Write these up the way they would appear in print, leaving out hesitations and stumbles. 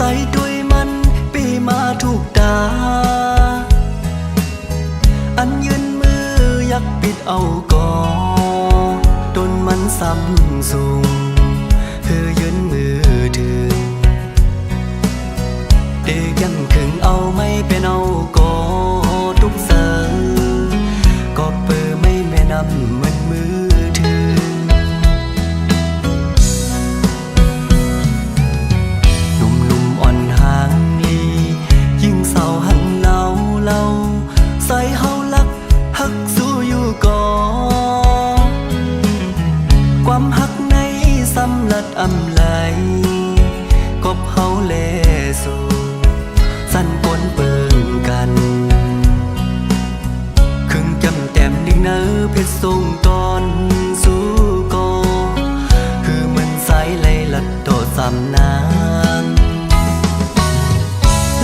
ใส่ด้วยมันปีมาถูกตาอันยืนมืออยากปิดเอาก่อจนมันซ้ำสูงคือยืนมือถึงเด็กยังขึงเอาไม่เป็นเอาก่อทุกเสือก็เปิดไม่แม่นำมันมือถึงหนุ่มๆอ่อนห่างลียิ่งเศร้าหันเล่าใส่เฮาลักหักสู้อยู่ก่อความหักในสำลัดอำไหลกบเฮาแลสู่สั้นปนเปิงกันครึ่งจำแต้มดิ่งเนื้อเพชรทรงตอนสู้ก่อคือมันสายไหลลัดต่อสำนาง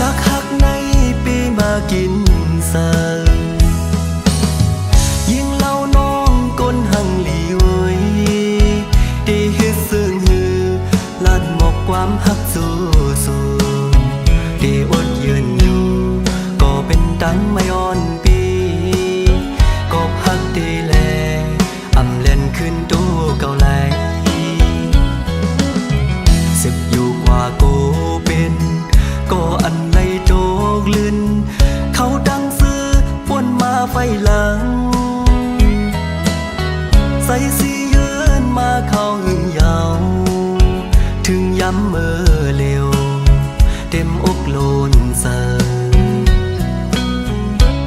ลักหักในปีมากินเสิร์ยิ่งเล่าน้องก้นหังหลีเว้ยได้เฮ็ดซึ่งหือลัดหมกความหักสู้ได้อดยืนอยู่ก็เป็นตังไม่อ่อนปีก็หักได้แลอำเล่นขึ้นตู้เก่าไหลสิบอยู่กว่าโกเป็นก็อันไหลโจกลื่นเขาดังซื้อป่วนมาไฟหลังใส่สียืนมาเข้าหึงยาวถึงย้ำเมื่อเร็วเต็มอกโลนเสอ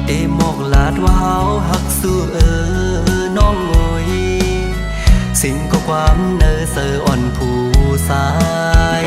เอหมอกลาดว่าเฮาหักสู้น้องโอยสิ่งก็ความเนอเสออ่อนผู้สาย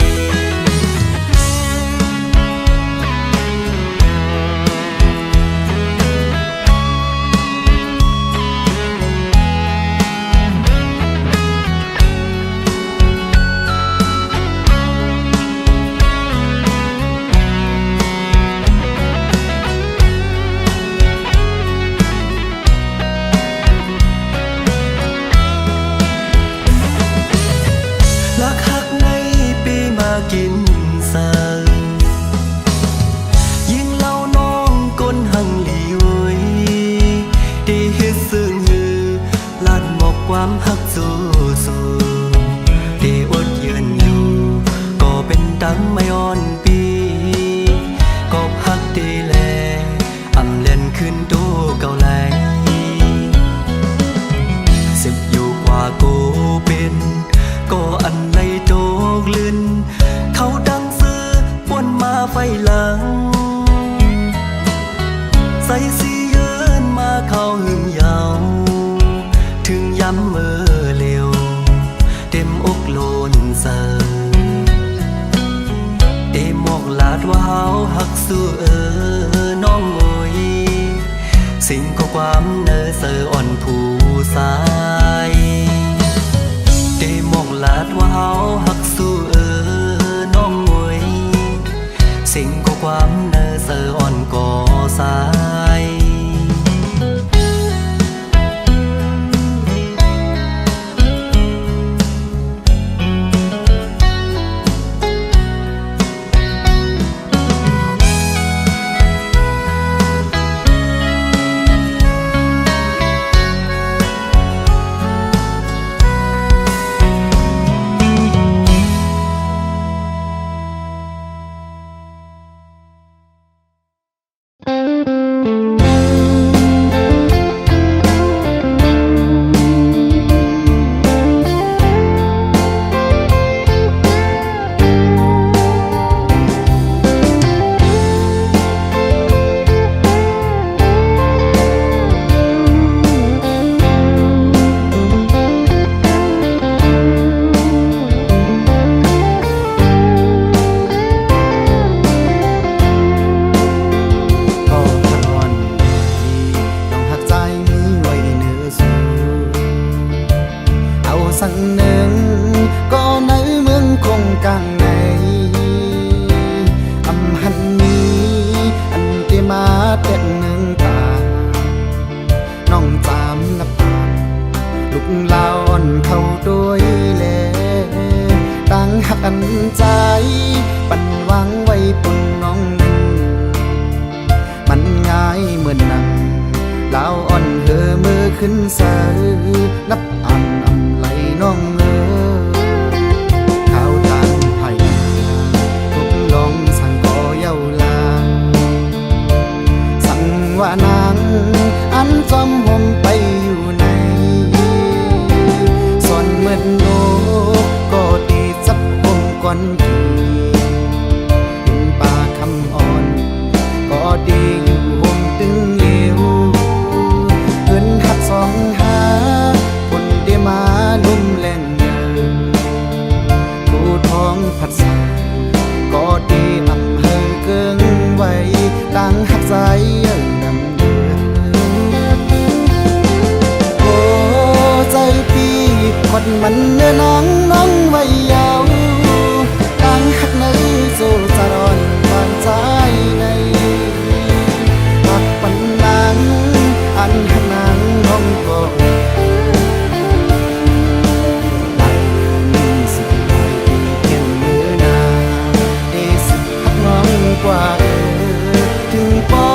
กินเสิร์ยิ่งเล่าน้องก้นหังหลีเว้ยได้เฮ็ดซึ่งหือลัดหมกความหักสู้ได้อดยืนอยู่ก็เป็นตังไม่อ่อนปีก็หักได้แลอำเล่นขึ้นตู้เก่าไหลสิบอยู่กว่าโกเป็นก็อันไหลโจกลื่นเขาดังซื้อป่วนมาไฟหลังใส่สียืนมาเข้าหึงยาวถึงย้ำเมื่อเร็วเต็มอกโลนเสอเอหมอกลาดว่าเฮาหักสู้น้องโอยสิ่งก็ความเนอเสออ่อนผู้สายเอหมอกลาดว่าเฮาหักสู้น้องโอยสิ่งก็ความเนอเสออ่อนก่อสาย กว่าถึงปอ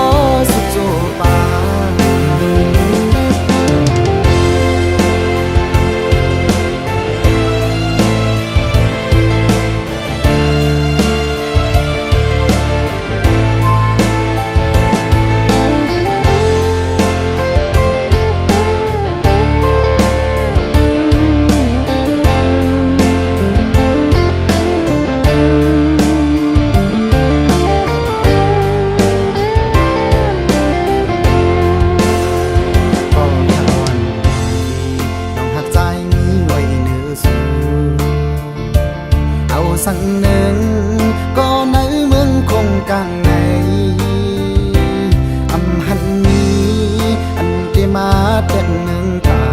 สุดโจปาสังหนึ่งก็ในเมืองคงกลางในอำหันนี้อันเกมาแต่เมืองตา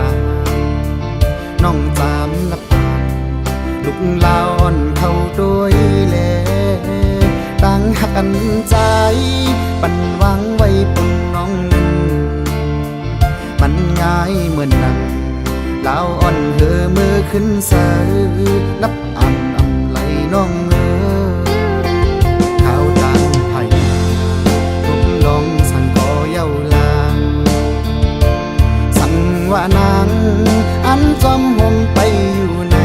น้องจามนับปานลูกลาอ่อนเข้าด้วยแลตั้งหักอันใจปันวางไว้บนน้องนั้นมันง่ายเหมือนนั้นลาวอ่อนเธอมือขึ้นเสือนับอันน้องข้าวตังไผ่ทุกลองสั่งก่อเย้าลางสั่งว่านางอันจอมหงไปอยู่ใน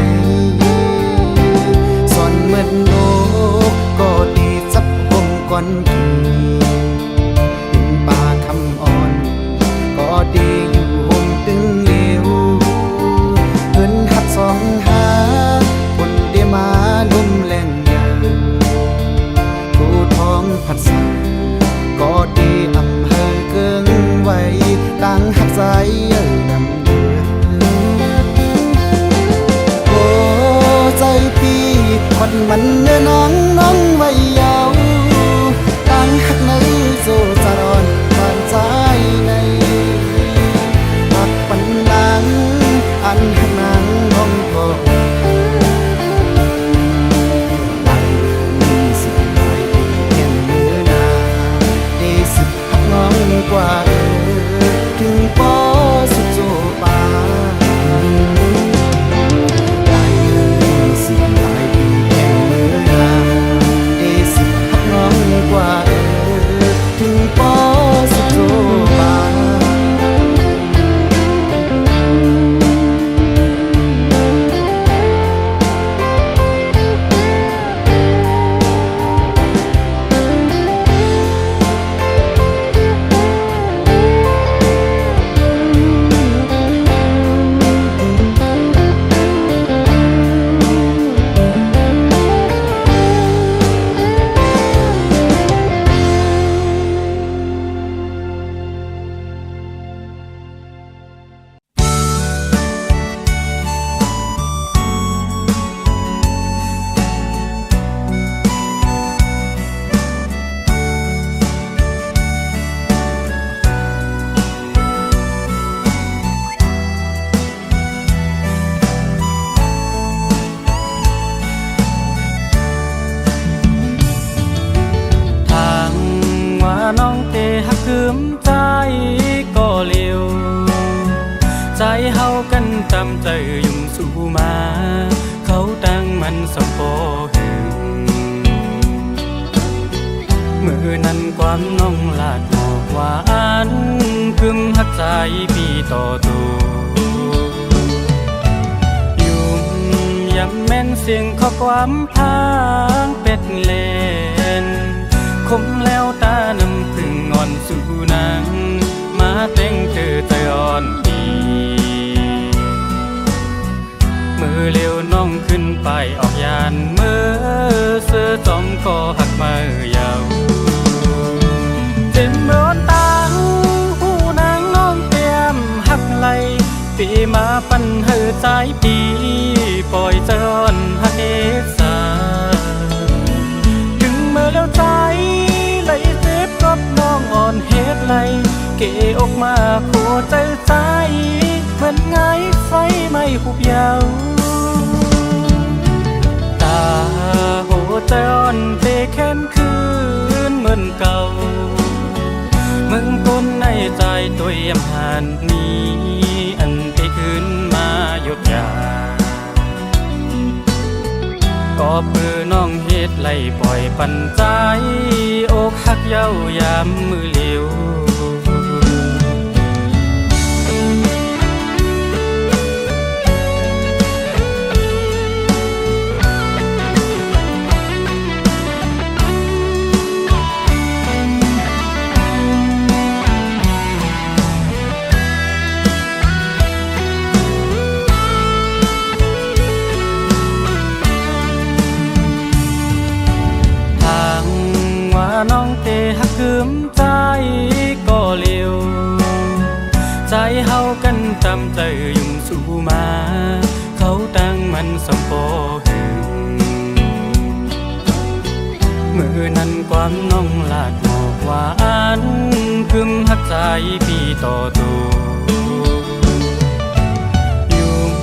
ส่วนเมื่อโลกก็ดีจับหงก่อนทีดินป่าคำอ่อนก็ดีอยู่หงตึงเหลวเพิ่นหัดสองหาคนเดียมาลุ่มแรงยาวผู้ท้องผัดใสก็ดีอำเภอเกิงไว้ตั้งหักใจนำเดือโอ้ใจพี่คนมันเนื้อน้องไว้ยาวตั้งหักในโซจารอนผ่านใจในหักปันนางอันหักนางน้องก็กว่าถึงปอสุดโจปาได้เงินสิหลายปีแข่งมือนาได้สิหักน้องกว่าถึงปอสุดโจปาใจเฮากันตามใจยุ่งสู่มาเขาตั้งมันสมปอหึงมือนั้นความน้องลาดหมอกหวานคึมหักใจพี่ต่อตัวยุ่งยำแม่นเสียงข้อความพางเป็ดเล่นคมแล้วตาน้ำพึ่งอ่อนสู่นางมาแต่งเธอใจอ่อนมือเร็วน้องขึ้นไปออกยานมือเสื้อจอมก็หักมือยาวเต็มร้อนตาหูนางน้องเตรียมหักไหลปีมาปันเหือใจปีปล่อยเจอนหักเอสาถึงมือแล้วใจไหลเจ็บกับน้องอ่อนเฮ็ดไหลเกออกมาโคใจใจเหมือนไงไฟไม่หุบยาวตาโหใจอ่อนเตะแค้นคืนเหมือนเก่ามึงคนในใจตัวเยี่ยมหันนี้อันที่คืนมาหยุดยาก็เพื่อน้องเฮ็ดไล่ปล่อยปันใจ อกหักเย้ายามมือเหลียวน้องเตหักคืมใจก็เลียวใจเฮากันตำใจยุ่งสู่มาเขาตั้งมันสมปอหึงมือนั้นความน้องลาดหมอกหวานคืมหักใจพี่ต่อตัวยุ่ม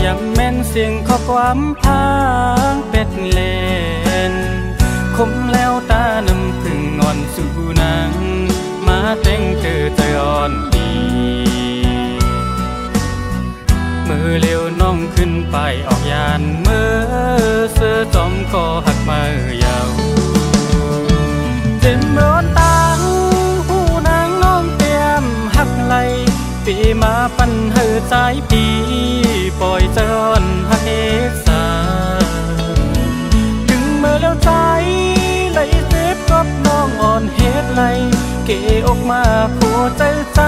ยำแม่นเสียงข้อความพางเป็ดเลนคมแล้วตาน้ำพึ่งอ่อนสู่นางมาแต่งเธอใจอ่อนดีมือเร็วน้องขึ้นไปออกยานมือเสื้อจอมก็หักมือยาวเจ็บเมื่อตาหูนางน้องเตรียมหักไหลปีมาปันเหือใจปีปล่อยเจอนหักเอกสาถึงเมื่อแล้วใจไหลเจ็บกับน้องอ่อนเฮ็ดไหลเกออกมาผัวใจใจ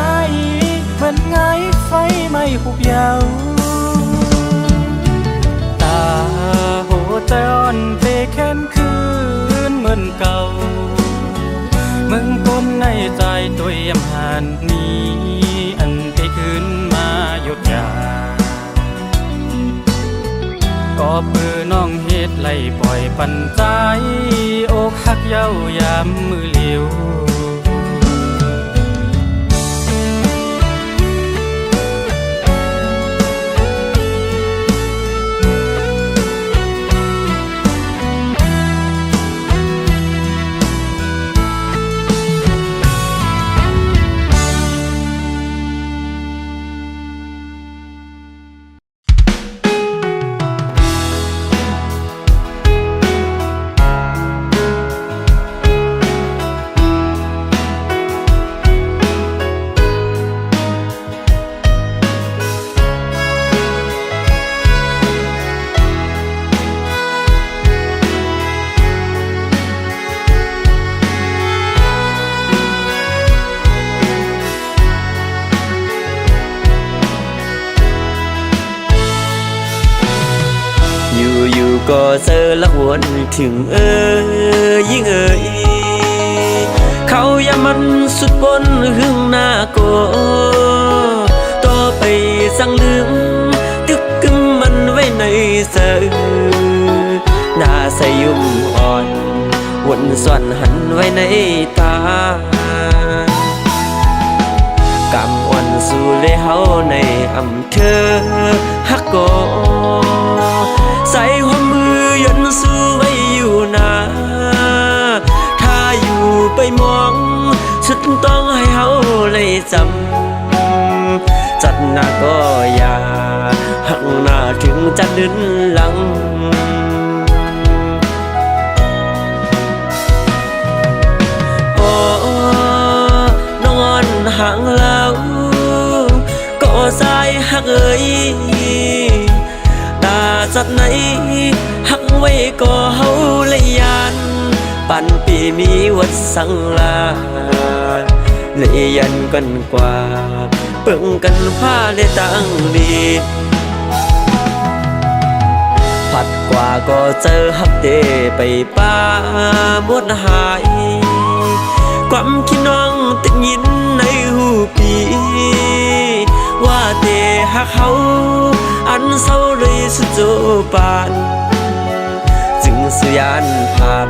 เหมือนไงไฟไม่หุบยาวตาโหใจอ่อนเตแค้นคืนเหมือนเก่ามึงก้นในใจตัวยำหันนี้อันเตคืนมาหยุดยาก็ปือน้องเฮ็ดไล่ปล่อยปันใจอกหักเย้ายามมือเหลียวก็เจอละวนถึงยิ่งเขาอย่ามันสุดบนหึงหน้าก็ต่อไปสั่งลืมตึกกึมมันไว้ในเสือหน้าใสยุ่มอ่อนวนส่วนหันไว้ในตากำอ่อนสู่เลยเฮาในอำเภอฮักก็ใส่หัวมือยนสู้ไว้อยู่นาถ้าอยู่ไปมองสุดต้องให้เฮาเลยจำจัดหน้าก็อย่าหักหน้าถึงจะดึนหลังโอ้นอนห่างแล้วก็สายหักจัดไหนหักไว้ก็เฮาเลยยานปันปีมีวัดสังลาเลยยันกันกว่าเปิ่งกันผ้าเลยตั้งดีผัดกว่าก็เจอฮักเตไปป้าหมดหายความคิดน้องติดยินในหูปีว่าเตหักเขาอันเศร้าเลยสุดโจปานจึงสุยานผ่าน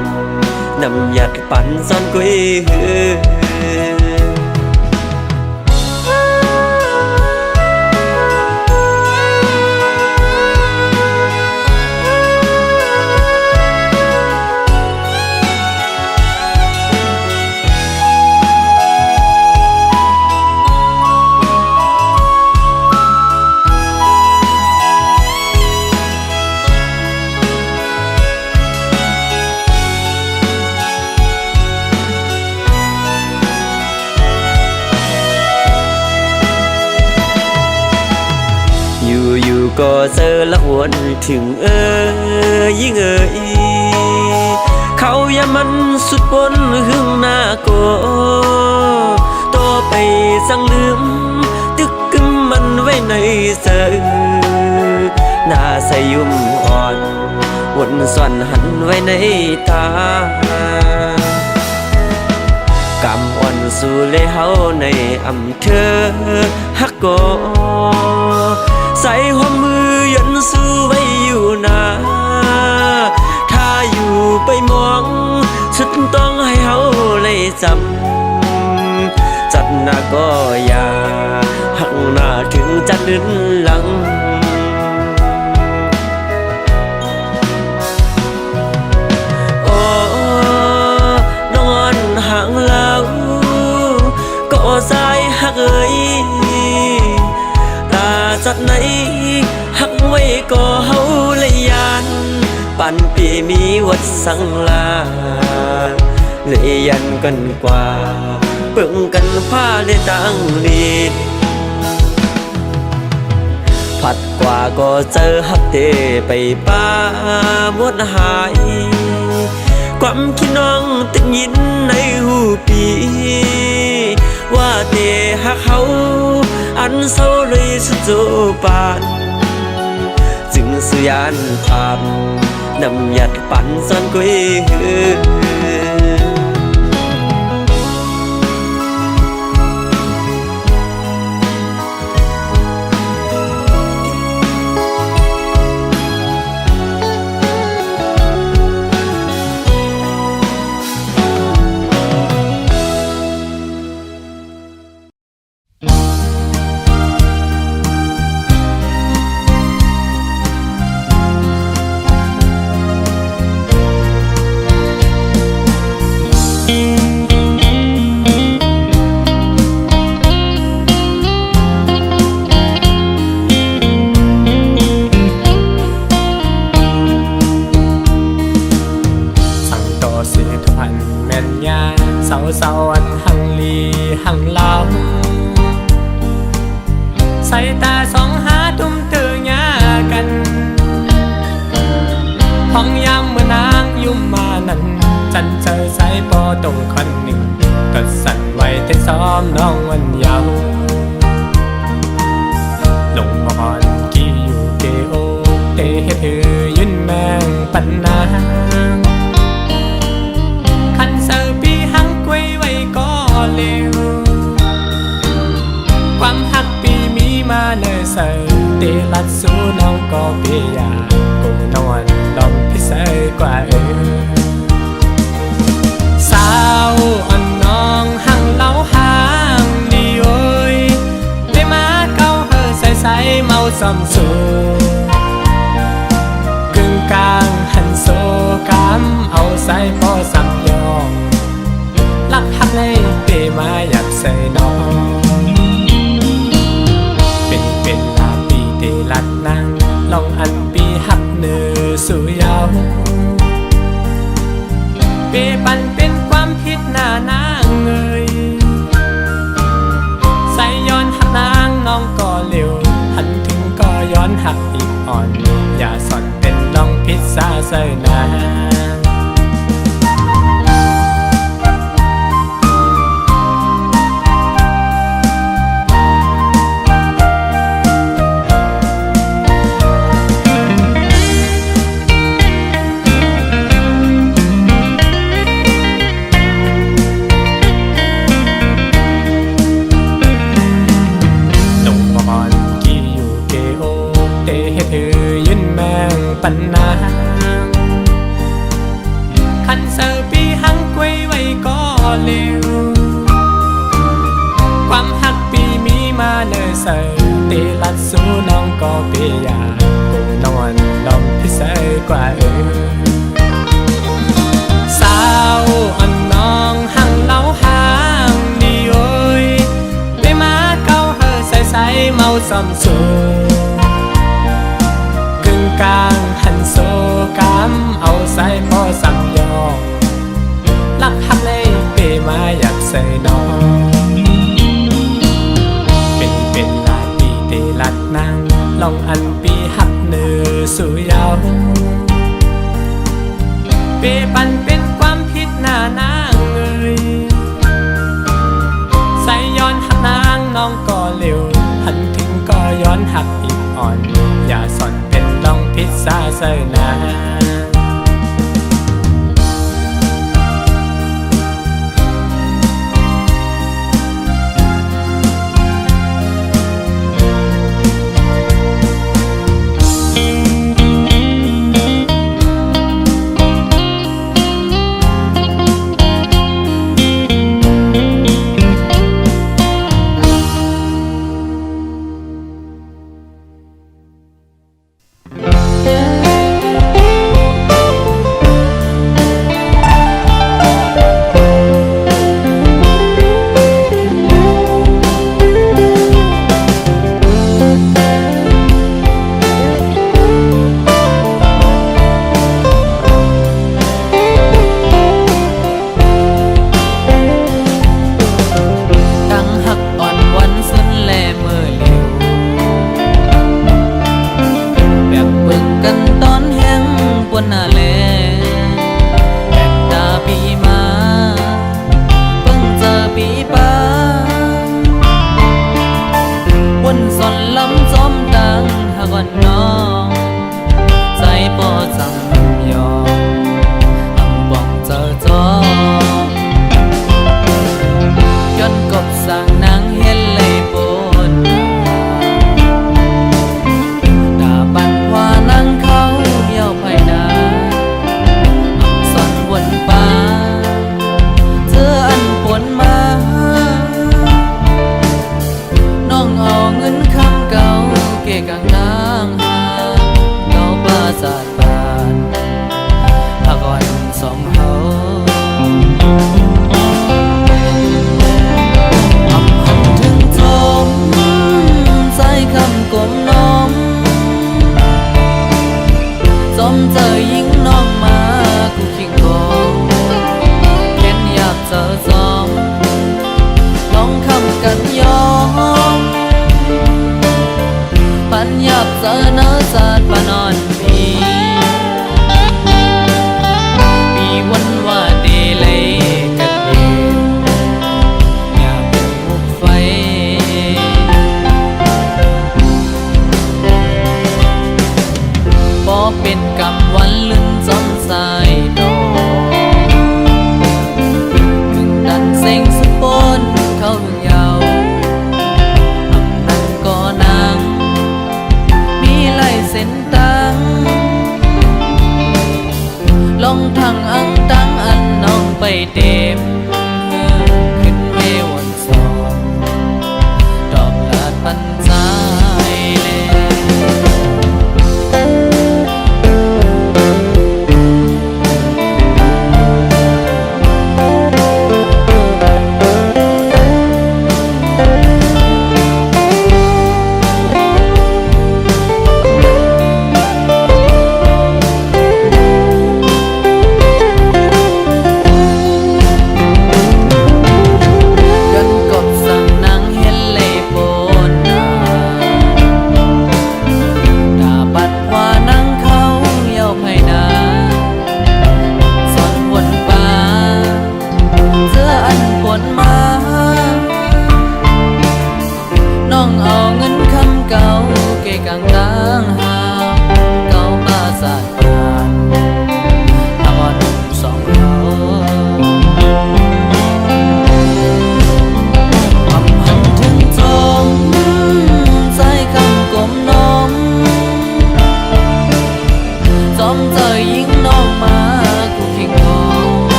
นำหยัดปั่นซ่อนกุย ก็เจอละหวนถึงยิ่งเขาอย่ามันสุดบนหึงหน้าก็ต่อไปสั่งลืมตึกกึมมันไว้ในเสือหน้าใสยุ่มอ่อนวนส่วนหันไว้ในตากำอ่อนสู่เลยเฮาในอำเภอฮักโกใส่หัวมือยันสู้ไว้อยู่นาถ้าอยู่ไปมองสุดต้องให้เฮาเลยจำจัดหน้าก็อย่าหักหน้าถึงจะลืนหลังห่างแล้วก็สายหักตาจัดไหนหักไว้ก็เฮาเลยยานปันปีมีวัดสังลาเลยยันกันกว่าเปิ่งกันผ้าเลยตั้งลีดผัดกว่าก็เจอฮักเตไปป้าหมดหายความคิดน้องติดยินในหูปีว่าเตหักเขาอันเศร้าเลยสุดโจปานจึงสุยานภาพนำหยัดปั่นซ่อนกุยเศร้าอันหังลีหังเล่าใส่ตาสองหาตุ้มเตือยากันห้องยามเมื่อนางยุ่มมานั้นจันเจอใส่ปอตรงคนหนึ่งก็สั่นไว้แต่ซ้อมน้องวันเยาว์ลงอ่อนกี่อยู่เกโอเตเฮ็ดหือยืนแมงปันนางคันเซอปีหังกวยไว้ก็เร็วความหักปีมีมาเนอเซอเตลัดสู้น้องก็เปียกูนอนลองพิเศษกว่าสาวอ่อนน้องหังเล่าหางดีโอยได้มาเก้าเฮอใส่เมาซ้ำสูกึ่งกลางหันโซกำเอาใส่พอซ้ำยองลักหักเลยเปมาอยากใส่น้องเป็นลาปีเตลัดนางลองอันปีหักเนื้อสู่ยาวเปปันเป็นความผิดหน้านางเอ่ยใส่ย้อนหักนางน้องก็เร็วหันถึงก็ย้อนหักอีกอ่อนอย่าสอนเป็นลองพิษซาใส่นางปันนางคันเซอปีหังกวยไว้ก็เร็วความหักปีมีมาเนอเซอเตลัดสู้น้องก็เปียกูนอนลองพิเศษกว่าสาวอ่อนน้องหังเล่าหางดีโอยได้มาเก้าเฮอใส่เมาซ้ำสูกลางหันโซกำเอาใส่พอซ้ำยองลักหักเลยเปมาอยากใส่น้องเป็นลาปีเตลัดนางลองอันปี ปันเป็นความผิดหน้านางเอ่ยใส่ย้อนหักนางน้องก็เร็วหันถึงก็ย้อนหักอีกอ่อนอย่าสอนเป็นต้องพิษซาเสยนา ต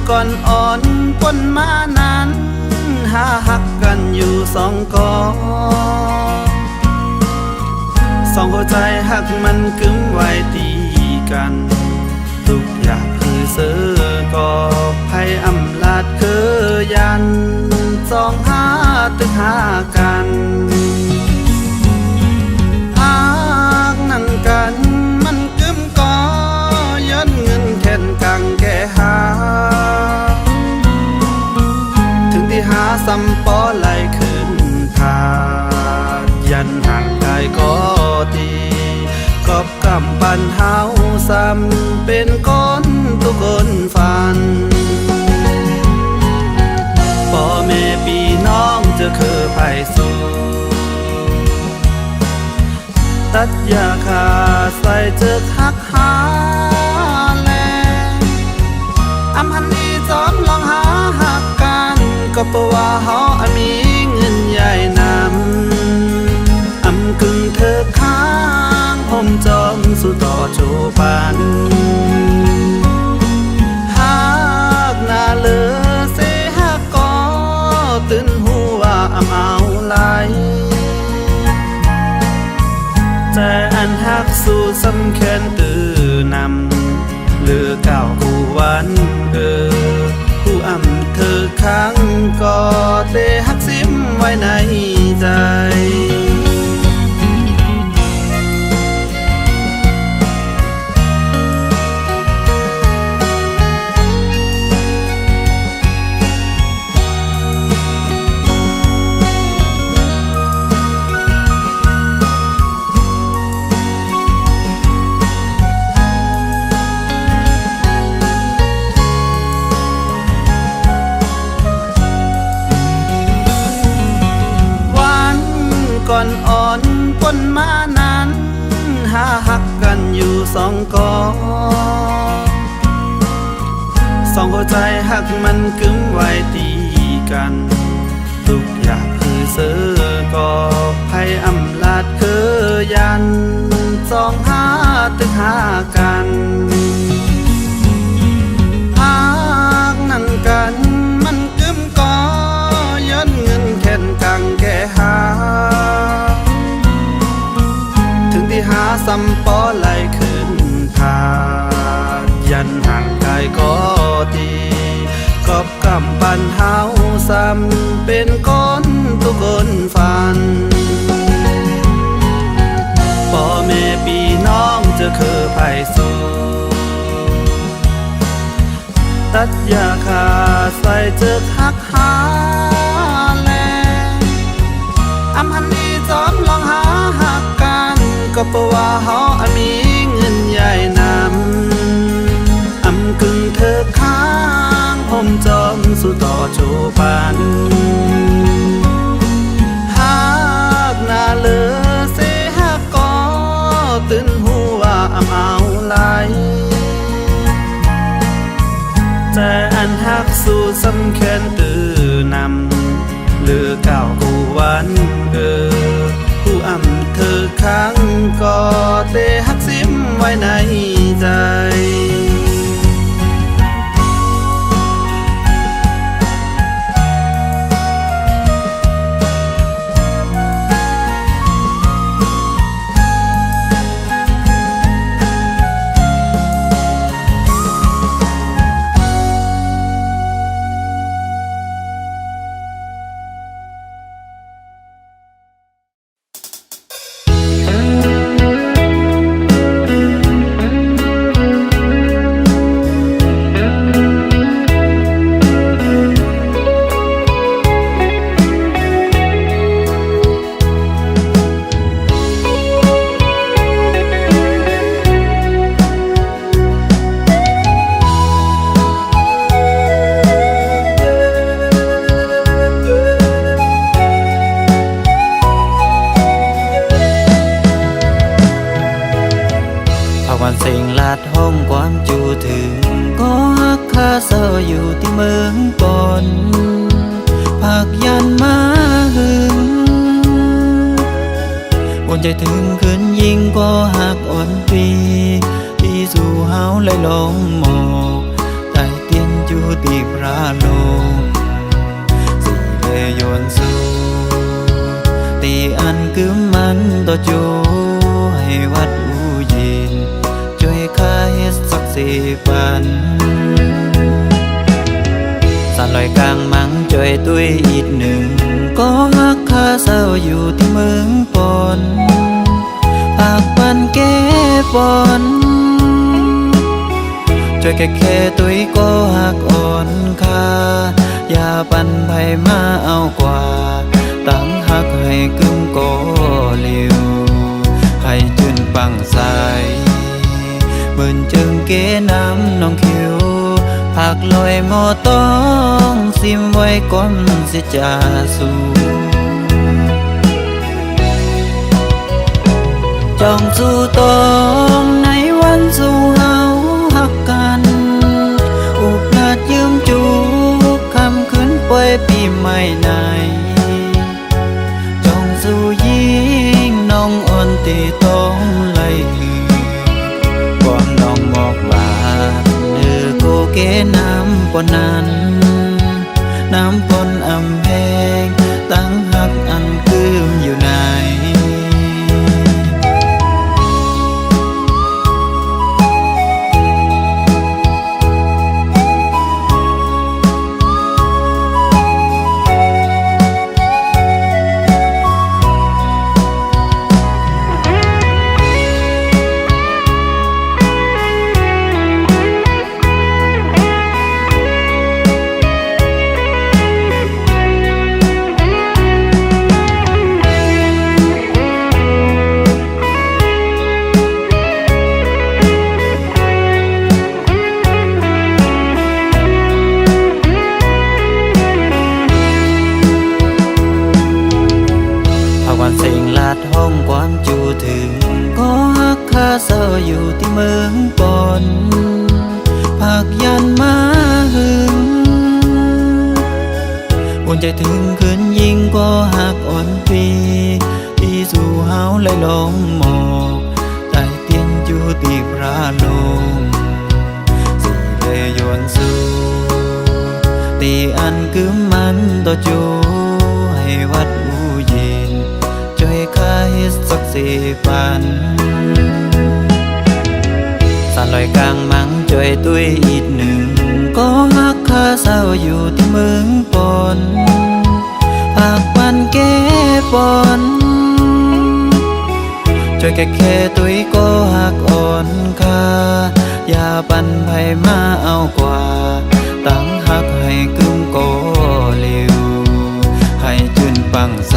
ก่อนอ่อนปนมานั้นหาหักกันอยู่สองกอสองหัวใจหักมันกึ้มไว้ตีกันทุกอย่างคือเสือกอภัยอำลาดคือยันสองหาตึกหากันหากนั่นกันมันกึ้มกอย้อนเงินแค่นกังแก่หาถึงที่หาซ้ำปอไหลขึ้นทายันห่างกายก็ตีกอบกำปันเฮาซ้ำเป็นคนทุกคนฝันพ่อแม่พี่น้องจะคือไผ่สู้ตัดยาคาใส่เจอหักหาแลอำพันนี้จอมลองหาหักกันก็เพราะว่าเฮามีเงินใหญ่นำอำกึ่งเธอค้างห่มจอมสู่ต่อโจปันหากหน้าเลอเสหักก็ตื่นหัวอำเอาไหลแต่อันหักสู่สำแคนตื่นำเลือเก่ากูวันผู้อำเธอค้างก็เตหักซิมไว้ในใจก่อนอ่อนปนมานั้นหาหักกันอยู่สองกอสองหัวใจหักมันกึ้มไว้ตีกันทุกอย่างคือเสือกอภัยอำลาดคือยันสองหาตึกหากันหากนั่นกันมันกึ้มกอย้อนเงินแค่นกังแก่หาถึงที่หาซ้ำปอไหลขึ้นทายันห่างกายก็ตีกอบกำปันเฮาซ้ำเป็นคนทุกคนฝันพ่อแม่พี่น้องจะคือไผ่สู้ตัดยาคาใส่เจอหักหาแลอำพันนี้จอมลองหาหักกันก็เพราะว่าเฮามีเงินใหญ่นำอำกึ่งเธอค้างห่มจอมสู่ต่อโจปันหากหน้าเลอเสหักก็ตื่นหัวอำเอาไหลแต่อันหักสู่สำแคนตื่นำเลือเก่ากูวันผู้อำเธอค้างก็เตหักซิมไว้ในใจ วันเสียงลาดห้องความจูถึงก็ฮักคาเศร้าอยู่ที่เมืองปนภาคยันมาหึงวนใจถึงคืนยิงก็หักอ่อนปีที่สู่เฮาเลยลงหมอกใต้เตียนจูติ่ง ลอยกลางมังจอยตุยอีกหนึ่งก็ฮักข้าเศร้าอยู่ที่เมืองปอนปากปันแก้ปอนจอยแค่ตุยก็ฮักอ่อนค่าอย่าปันไผมาเอากว่าตั้งฮักให้กึ่งก็เลียวให้จืนปังใสเหมือนจึงเกน้ำน้องคิวผักลอยหมอต้องซิมไว้ก่อนสิจะสู่จ้องสู่ตองในวันสู่เฮาหักกันอุบลาดยืมจูคำคืนป่วยปีใหม่ในจ้องสู่ยิงน้องอ่อนตีต้องไล่ก่อนน้องบอกลาโกเกน้ำปนนั้นน้ำปนอำแพงตั้งหักอันคืมอยู่ไหนห้องความจูถึงก็ฮักข้าเศร้าอยู่ที่เมืองปอนภาคยันมาหึงอุ่นใจถึงคืนยิงก็หักอ่อนปีที่สู่เฮาไหลลงหมอกใต้เตียนอยู่ตีพระลงสิเลยยวนสู่ตีอันกึมมันต่อจูให้วัดอูเย็นข้าเฮ็ดสักสี่ปันสานลอยกลางมังจอยตุยอีกหนึ่งก็ฮักข้าเศร้าอยู่ที่เมืองปอนปากปันแก้ปอนจอยแค่ตุยก็ฮักอ่อนค่าอย่าปันไผมาเอากว่าตั้งฮักให้กึ่งก็เลียวให้จืนปังใส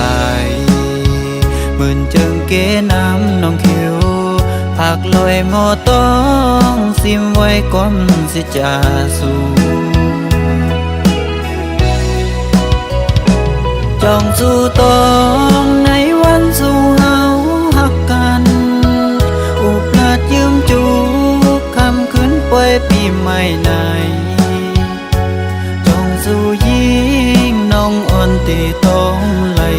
เหมือนจึงเกน้ำน้องคิวผักลอยหมอต้องซิมไว้ก่อนสิจะสู่จ้องสู่ตองในวันสู่เฮาหักกันอุบลาดยืมจูคำคืนป่วยปีใหม่ในจ้องสู่ยิงน้องอ่อนตีต้องไล่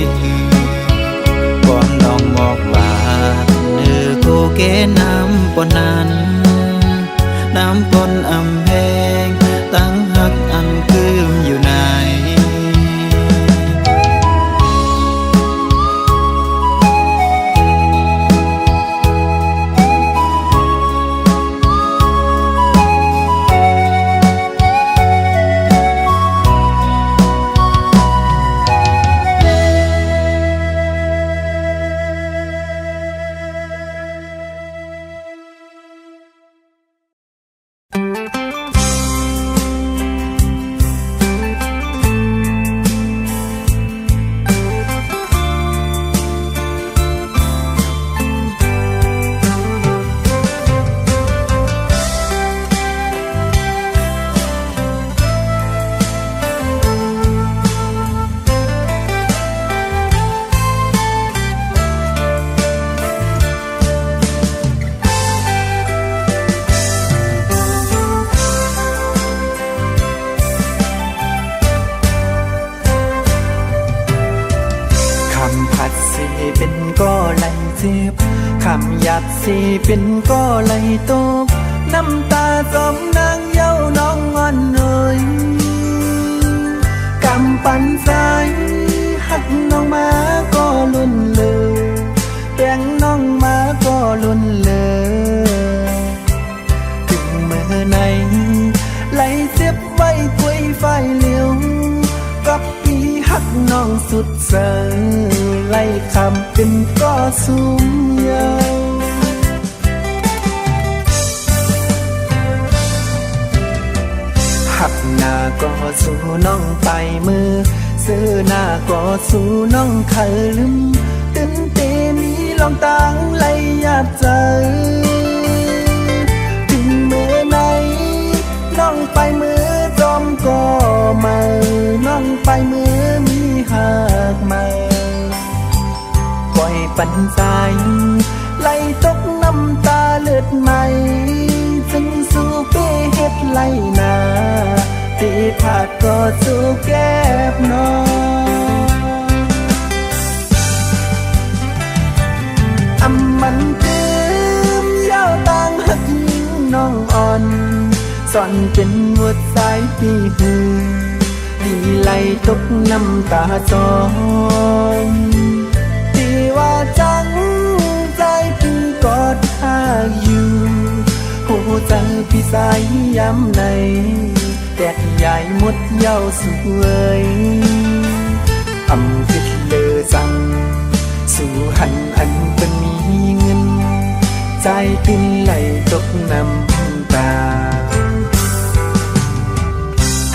น้องบอกลาโกเกน้ำปนนั้นน้ำปนอำแพงตั้งหักอันคืมอยู่ไหน เป็นก็ไหลเจ็บคำหยาดสีเป็นก็ไหลตกน้ำตาสมนางเย้าน้องงอนเอ่ยกำปั่นสายหักน้องมาก็ลุ่นเลยแปลงน้องมาก็ลุ่นเลยถึงเมื่อไหนไหลเจ็บไว้กวย ไฟเหลียวกับปีหักน้องสุดเสยไล่คำเป็นก็สูงยาวหักหน้าก็สู่น้องไปมือซื้อหน้าก็สู่น้องเคยลืมตื่นเตมีลองตังไล่ยาดใจถึงเมื่อไหนน้องไปมือจอมก็มาน้องไปมือมีหักมาปล่อยปันใจไล่ตกน้ำตาเลือดใหม่จึงสู่เป้เฮ็ดไล่นาตีผาดก็สู่แก้บน้องอำมันตืมยาวต่างหักยิงน้องอ่อนสอนเป็นหัวใจที่หือดีไล่ตกน้ำตาจองที่ว่าจังใจพี่กอดหาอยู่หัวใจพี่สายย้ำในแต่ใหญ่หมดเย้าสวยอำคิดเลอสั่งสู่หันอันเป็นมีเงินใจติ้นไหลตกน้ำตา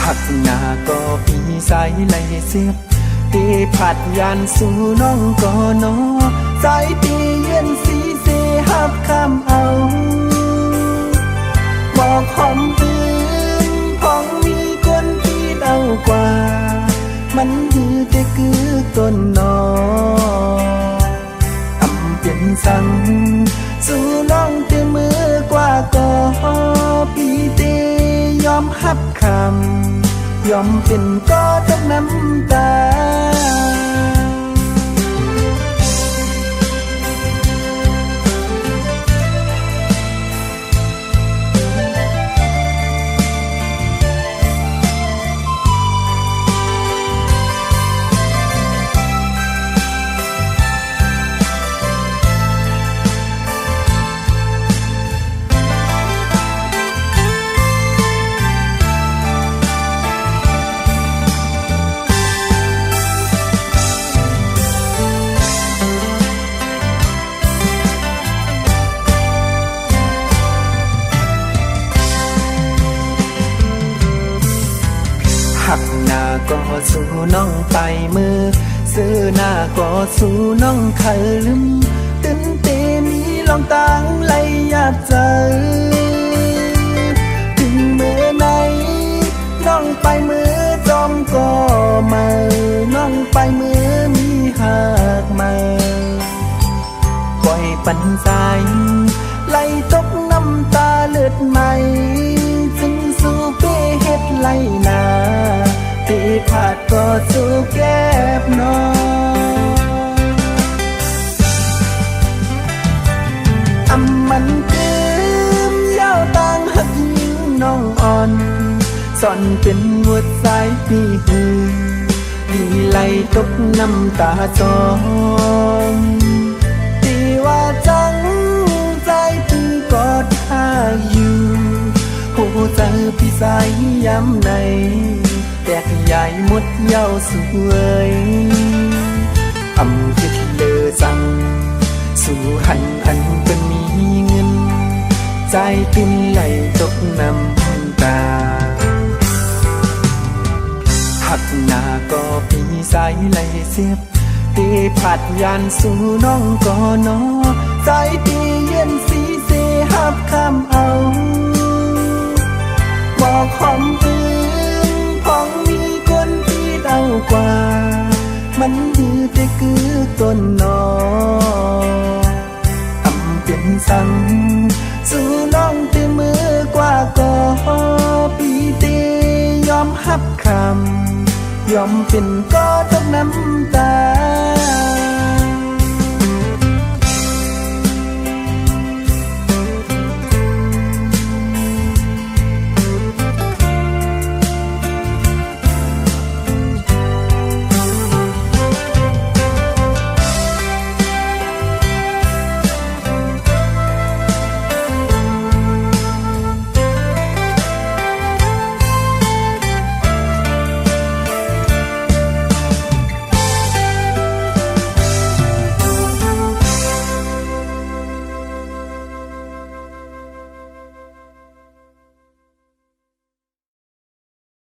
หักหน้าก็ปีสายไหลเสียบตีผัดยานสู่น้องก็นอใจตีเย็นสีเสหับคำเอาบอกหอมตื่นพองมีคนที่เอากว่ามันยือแต่คือต้นนออำเป็นสั่งสู่น้องเตมือกว่าก็ปีเตยอมหับคำยอมเป็นก็ต้องน้ำตาหักหน้าก็สู่น้องไปมือซื้อหน้าก็สู่น้องเคยลืมตื่นเตมีลองตังไล่ยาดใจถึงเมื่อไหนน้องไปมือจอมก็มาน้องไปมือมีหักมาปล่อยปันใจไล่ตกน้ำตาเลือดใหม่จึงสู่เป้เฮ็ดไล่นาตีผาดก็สู่แก้บน้องอำมันตืมยาวต่างหักยิงน้องอ่อนสอนเป็นหัวใจที่หือดีไล่ตกน้ำตาจองที่ว่าจังใจพี่กอดหาอยู่หัวใจพี่สายย้ำในแต่ใหญ่หมดเย้าสวยอำคิดเลอสั่งสู่หันอันเป็นมีเงินใจติ้นไหลตกน้ำตาหักหน้าก็ปีสายไหลเสียบตีผัดยานสู่น้องก็นอใจตีเย็นสีเสหับคำเอาบอกหอมตื่นพองมีคนที่เอากว่ามันยือแต่คือต้นนออำเป็นสั่งสู่น้องเตมือกว่าก็ปีเตยอมหับคำยอมเป็นก็ต้องน้ำตา